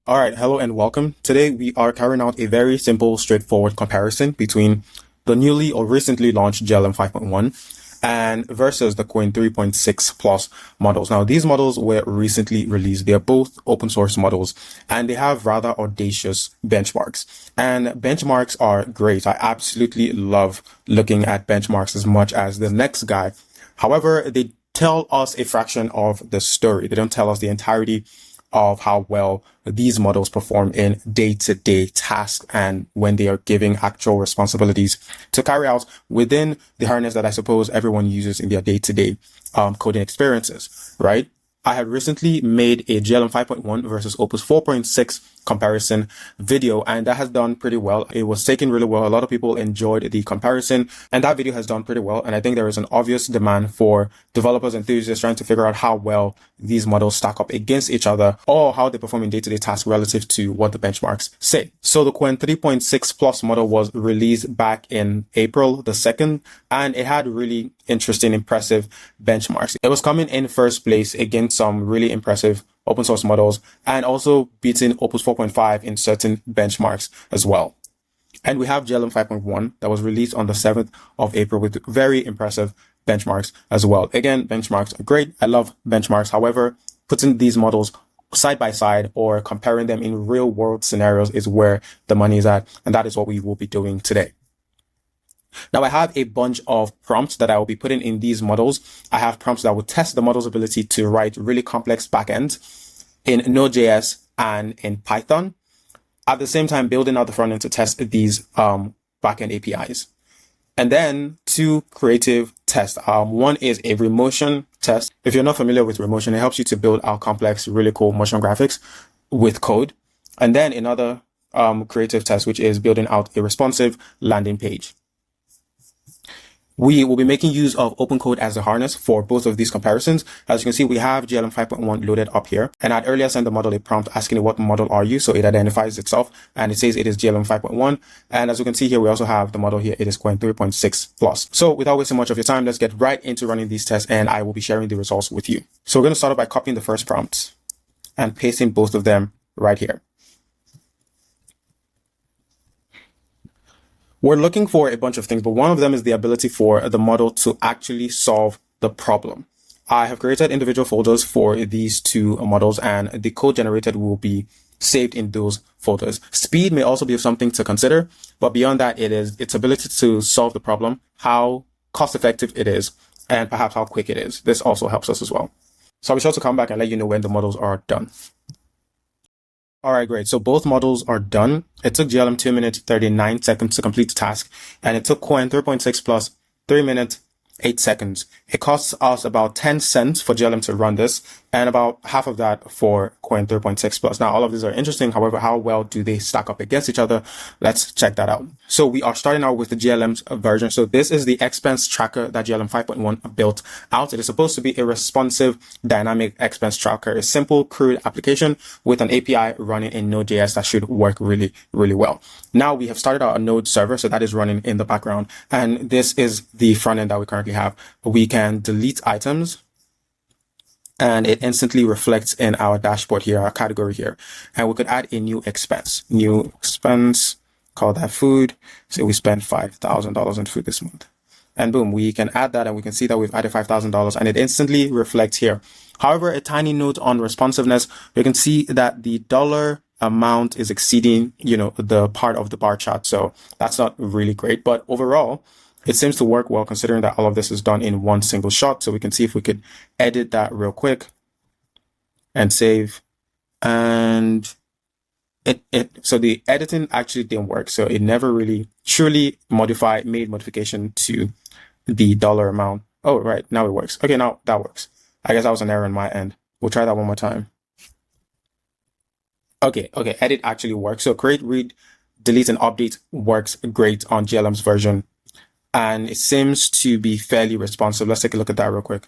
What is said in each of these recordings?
All right, hello and welcome. Today we are carrying out a very simple, straightforward comparison between the newly or recently launched GLM 5.1 and versus the Qwen 3.6 plus models. Now, these models were recently released. They're both open source models and they have rather audacious benchmarks. And benchmarks are great. I absolutely love looking at benchmarks as much as the next guy. However, they tell us a fraction of the story. They don't tell us the entirety of how well these models perform in day-to-day tasks and when they are giving actual responsibilities to carry out within the harness that I suppose everyone uses in their day-to-day coding experiences, right? I had recently made a GLM 5.1 versus Opus 4.6 comparison video, and that has done pretty well. It was taken really well. A lot of people enjoyed the comparison, and that video has done pretty well. And I think there is an obvious demand for developers and enthusiasts trying to figure out how well these models stack up against each other or how they perform in day-to-day tasks relative to what the benchmarks say. So the Qwen 3.6 Plus model was released back in April the 2nd, and it had really interesting, impressive benchmarks. It was coming in first place against some really impressive open source models and also beating Opus 4.5 in certain benchmarks as well. And we have GLM 5.1 that was released on the 7th of April with very impressive benchmarks as well. Again, benchmarks are great. I love benchmarks. However, putting these models side by side or comparing them in real world scenarios is where the money is at. And that is what we will be doing today. Now, I have a bunch of prompts that I will be putting in these models. I have prompts that will test the model's ability to write really complex backends in Node.js and in Python. At the same time, building out the front end to test these backend APIs. And then two creative tests. One is a Remotion test. If you're not familiar with Remotion, it helps you to build out complex, really cool motion graphics with code. And then another creative test, which is building out a responsive landing page. We will be making use of OpenCode as a harness for both of these comparisons. As you can see, we have GLM 5.1 loaded up here. And I'd earlier sent the model a prompt asking it what model are you. So it identifies itself and it says it is GLM 5.1. And as you can see here, we also have the model here. It is Qwen 3.6 plus. So without wasting much of your time, let's get right into running these tests and I will be sharing the results with you. So we're going to start off by copying the first prompt and pasting both of them right here. We're looking for a bunch of things, but one of them is the ability for the model to actually solve the problem. I have created individual folders for these two models and the code generated will be saved in those folders. Speed may also be something to consider, but beyond that, it is its ability to solve the problem, how cost effective it is, and perhaps how quick it is. This also helps us as well. So I'll be sure to come back and let you know when the models are done. All right, great. So both models are done. It took GLM 2 minutes, 39 seconds to complete the task, and it took Qwen 3.6 plus 3 minutes, 8 seconds. It costs us about 10 cents for GLM to run this and about half of that for Qwen 3.6 plus. Now, all of these are interesting. However, how well do they stack up against each other? Let's check that out. So we are starting out with the GLM's version. So this is the expense tracker that GLM 5.1 built out. It is supposed to be a responsive dynamic expense tracker, a simple, crude application with an API running in Node.js that should work really, really well. Now we have started our Node server. So that is running in the background. And this is the front end that we currently have. We can delete items and it instantly reflects in our dashboard here, our category here. And we could add a new expense, call that food. So we spent $5,000 on food this month. And boom, we can add that and we can see that we've added $5,000 and it instantly reflects here. However, a tiny note on responsiveness, you can see that the dollar amount is exceeding, the part of the bar chart. So that's not really great, but overall, it seems to work well considering that all of this is done in one single shot. So we can see if we could edit that real quick and save. And so the editing actually didn't work. So it never really truly made modification to the dollar amount. Oh, right. Now it works. Okay, now that works. I guess that was an error on my end. We'll try that one more time. Okay. Edit actually works. So create, read, delete, and update works great on GLM's version. And it seems to be fairly responsive. Let's take a look at that real quick.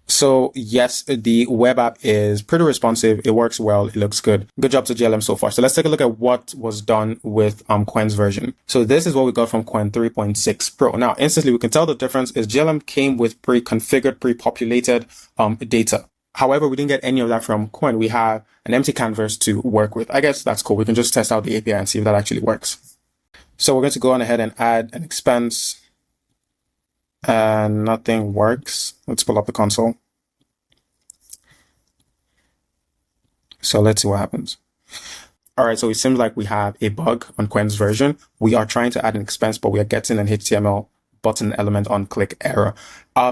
So yes, the web app is pretty responsive. It works well. It looks good. Good job to GLM so far. So let's take a look at what was done with Qwen's version. So this is what we got from Qwen 3.6 Pro. Now, instantly we can tell the difference is GLM came with pre-configured, pre-populated data. However, we didn't get any of that from Qwen. We have an empty canvas to work with. I guess that's cool. We can just test out the API and see if that actually works. So we're going to go on ahead and add an expense, and nothing works. Let's pull up the console. So let's see what happens. All right, so it seems like we have a bug on Qwen's version. We are trying to add an expense, but we are getting an HTML button element on click error.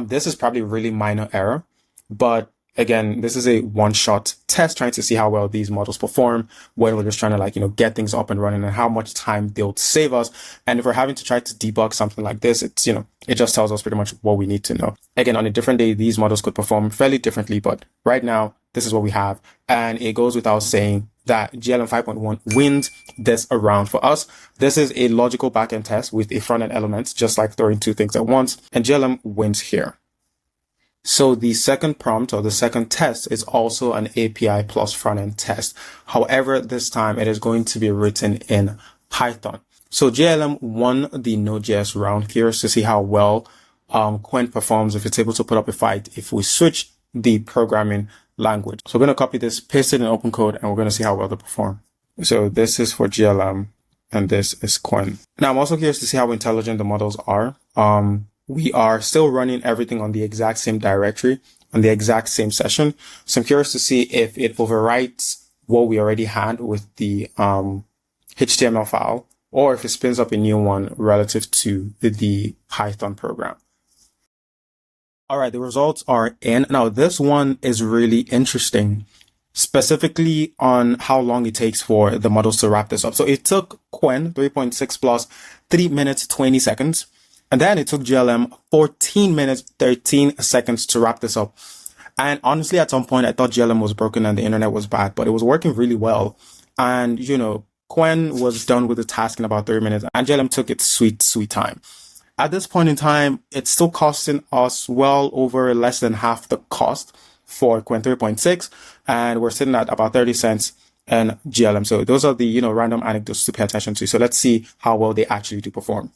This is probably a really minor error, but again, this is a one-shot test trying to see how well these models perform, where we're just trying to get things up and running and how much time they'll save us. And if we're having to try to debug something like this, it's, it just tells us pretty much what we need to know. Again, on a different day, these models could perform fairly differently, but right now, this is what we have. And it goes without saying that GLM 5.1 wins this around for us. This is a logical backend test with a front-end element, just like throwing two things at once, and GLM wins here. So the second prompt or the second test is also an API plus front-end test. However, this time it is going to be written in Python. So GLM won the Node.js round. Curious to see how well Qwen performs if it's able to put up a fight if we switch the programming language. So we're going to copy this, paste it in open code, and we're going to see how well they perform. So this is for GLM and this is Qwen. Now I'm also curious to see how intelligent the models are. We are still running everything on the exact same directory, on the exact same session. So I'm curious to see if it overwrites what we already had with the HTML file, or if it spins up a new one relative to the Python program. All right, the results are in. Now, this one is really interesting, specifically on how long it takes for the models to wrap this up. So it took Qwen 3.6 plus 3 minutes, 20 seconds. And then it took GLM 14 minutes, 13 seconds to wrap this up. And honestly, at some point, I thought GLM was broken and the internet was bad, but it was working really well. And, Qwen was done with the task in about 30 minutes and GLM took its sweet, sweet time. At this point in time, it's still costing us well over less than half the cost for Qwen 3.6. And we're sitting at about 30 cents in GLM. So those are the, random anecdotes to pay attention to. So let's see how well they actually do perform.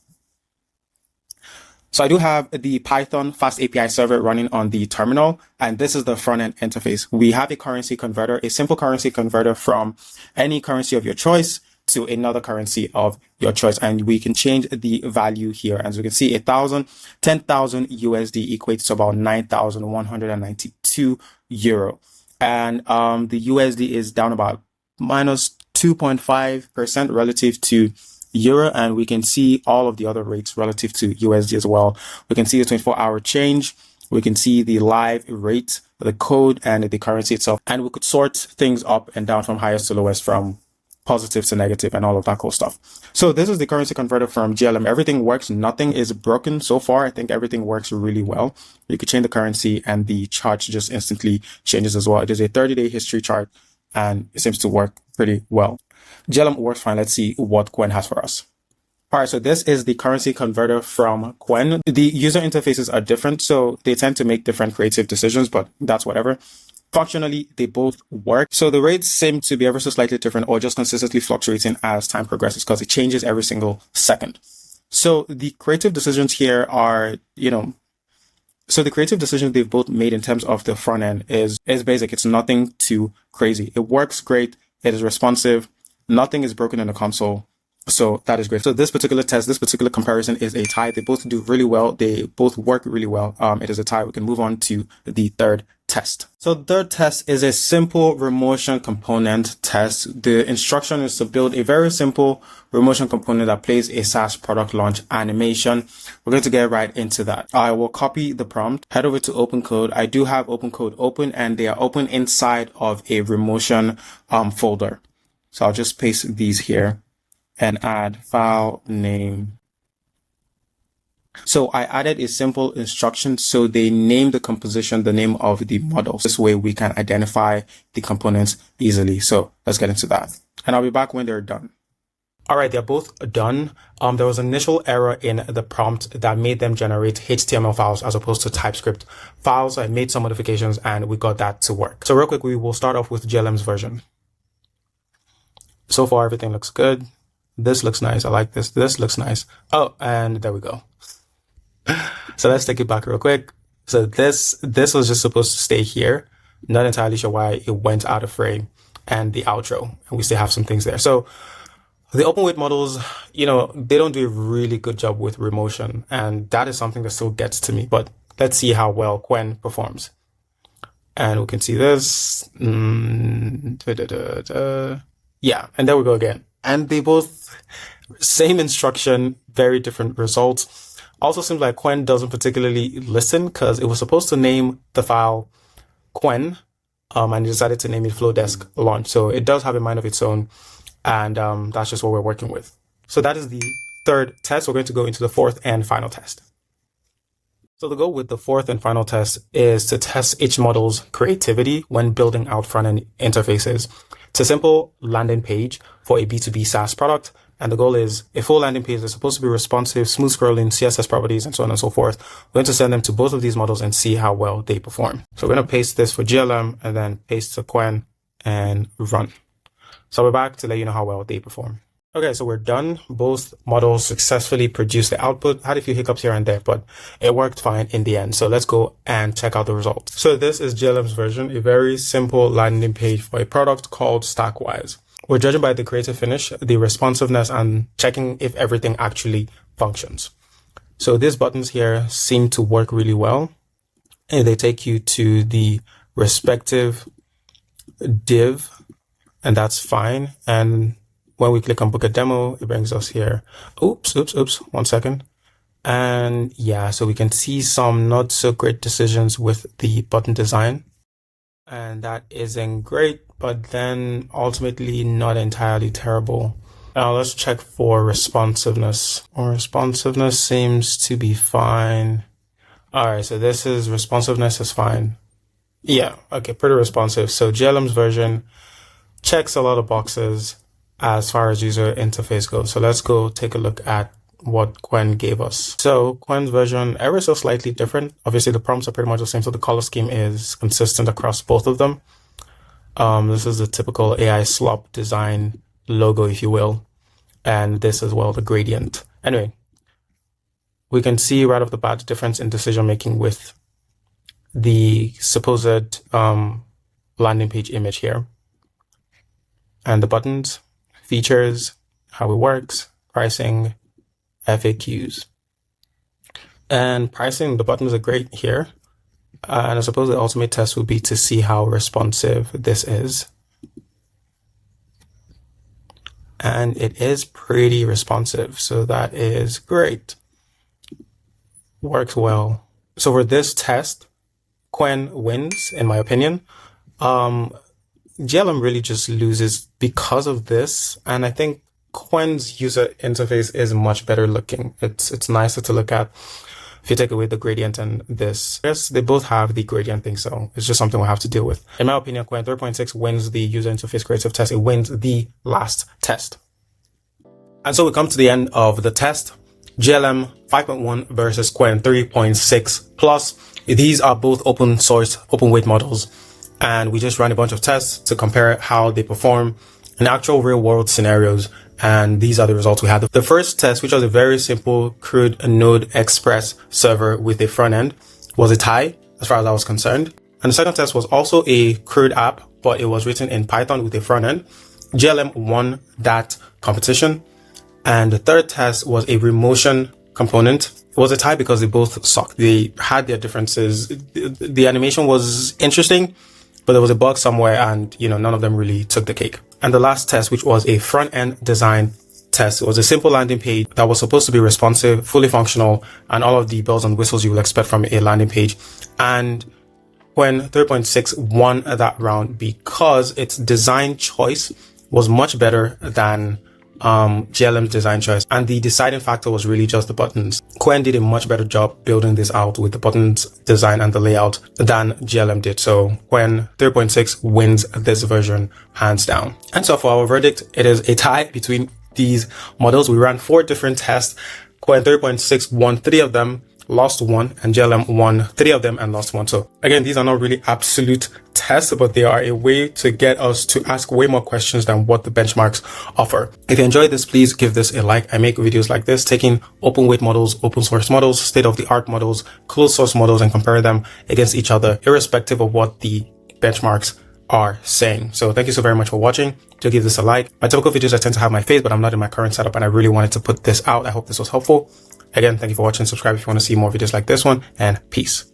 So I do have the Python Fast API server running on the terminal, and this is the front-end interface. We have a currency converter, a simple currency converter from any currency of your choice to another currency of your choice. And we can change the value here. As we can see, 10,000 USD equates to about 9,192 euro. And the USD is down about minus 2.5% relative to euro, and we can see all of the other rates relative to USD as well. We can see the 24-hour change. We can see the live rate, the code, and the currency itself. And we could sort things up and down from highest to lowest, from positive to negative, and all of that cool stuff. So this is the currency converter from GLM. Everything works. Nothing is broken so far. I think everything works really well. You could change the currency and the chart just instantly changes as well. It is a 30-day history chart and it seems to work pretty well. GLM works fine. Let's see what Qwen has for us. All right, so this is the currency converter from Qwen. The user interfaces are different, so they tend to make different creative decisions, but that's whatever. Functionally, they both work. So the rates seem to be ever so slightly different or just consistently fluctuating as time progresses because it changes every single second. So the creative decisions here are, so the creative decisions they've both made in terms of the front end is basic. It's nothing too crazy. It works great. It is responsive. Nothing is broken in the console. So that is great. So this particular test, this particular comparison is a tie. They both do really well. They both work really well. It is a tie. We can move on to the third test. So the third test is a simple Remotion component test. The instruction is to build a very simple Remotion component that plays a SaaS product launch animation. We're going to get right into that. I will copy the prompt, head over to OpenCode. I do have OpenCode open and they are open inside of a Remotion folder. So I'll just paste these here and add file name. So I added a simple instruction. So they name the composition, the name of the model. This way we can identify the components easily. So let's get into that. And I'll be back when they're done. All right, they're both done. There was an initial error in the prompt that made them generate HTML files as opposed to TypeScript files. I made some modifications and we got that to work. So real quick, we will start off with GLM's version. So far, everything looks good. This looks nice. I like this. This looks nice. Oh, and there we go. So let's take it back real quick. So this was just supposed to stay here. Not entirely sure why it went out of frame, and the outro, and we still have some things there. So the open weight models, they don't do a really good job with remotion, and that is something that still gets to me. But let's see how well Qwen performs. And we can see this. Yeah, and there we go again. And they both, same instruction, very different results. Also seems like Qwen doesn't particularly listen, because it was supposed to name the file Qwen, and it decided to name it Flowdesk Launch. So it does have a mind of its own, and that's just what we're working with. So that is the third test. We're going to go into the fourth and final test. So the goal with the fourth and final test is to test each model's creativity when building out front-end interfaces. It's a simple landing page for a B2B SaaS product. And the goal is a full landing page that's supposed to be responsive, smooth scrolling, CSS properties, and so on and so forth. We're going to send them to both of these models and see how well they perform. So we're going to paste this for GLM and then paste to Qwen and run. So we're back to let you know how well they perform. Okay, so we're done. Both models successfully produced the output. Had a few hiccups here and there, but it worked fine in the end. So let's go and check out the results. So this is GLM's version, a very simple landing page for a product called Stackwise. We're judging by the creative finish, the responsiveness, and checking if everything actually functions. So these buttons here seem to work really well, and they take you to the respective div, and that's fine. And when we click on book a demo, it brings us here. Oops, 1 second. And yeah, so we can see some not so great decisions with the button design. And that isn't great, but then ultimately not entirely terrible. Now let's check for responsiveness. Responsiveness seems to be fine. All right, so this is responsiveness is fine. Yeah, okay, pretty responsive. So GLM's version checks a lot of boxes as far as user interface goes. So let's go take a look at what Qwen gave us. So Qwen's version, ever so slightly different. Obviously the prompts are pretty much the same, so the color scheme is consistent across both of them. This is the typical AI slop design logo, if you will. And this as well, the gradient. Anyway, we can see right off the bat the difference in decision making with the supposed landing page image here. And the buttons, features, how it works, pricing, FAQs. And pricing, the buttons are great here. And I suppose the ultimate test would be to see how responsive this is. And it is pretty responsive, so that is great. Works well. So for this test, Qwen wins, in my opinion. GLM really just loses because of this, and I think Qwen's user interface is much better looking. It's nicer to look at if you take away the gradient and this. Yes, they both have the gradient thing, so it's just something we'll have to deal with. In my opinion, Qwen 3.6 wins the user interface creative test. It wins the last test. And so we come to the end of the test. GLM 5.1 versus Qwen 3.6 plus. These are both open source, open weight models. And we just ran a bunch of tests to compare how they perform in actual real world scenarios. And these are the results we had. The first test, which was a very simple, crude Node Express server with a front end, was a tie as far as I was concerned. And the second test was also a crude app, but it was written in Python with a front end. GLM won that competition. And the third test was a Remotion component. It was a tie because they both sucked. They had their differences. The animation was interesting, but there was a bug somewhere, and none of them really took the cake. And the last test, which was a front-end design test, it was a simple landing page that was supposed to be responsive, fully functional, and all of the bells and whistles you will expect from a landing page. And Qwen 3.6 won that round because its design choice was much better than GLM's design choice, and the deciding factor was really just the buttons. Qwen did a much better job building this out with the buttons design and the layout than GLM did. So Qwen 3.6 wins this version hands down. And so for our verdict, it is a tie between these models. We ran 4 different tests. Qwen 3.6 won 3 of them, lost 1, and GLM won 3 of them and lost 1. So again, these are not really absolute tests, but they are a way to get us to ask way more questions than what the benchmarks offer. If you enjoyed this, please give this a like. I make videos like this, taking open weight models, open source models, state of the art models, closed source models, and compare them against each other, irrespective of what the benchmarks are saying. So thank you so very much for watching. Do give this a like. My typical videos, I tend to have my face, but I'm not in my current setup and I really wanted to put this out. I hope this was helpful. Again, thank you for watching. Subscribe if you want to see more videos like this one, and peace.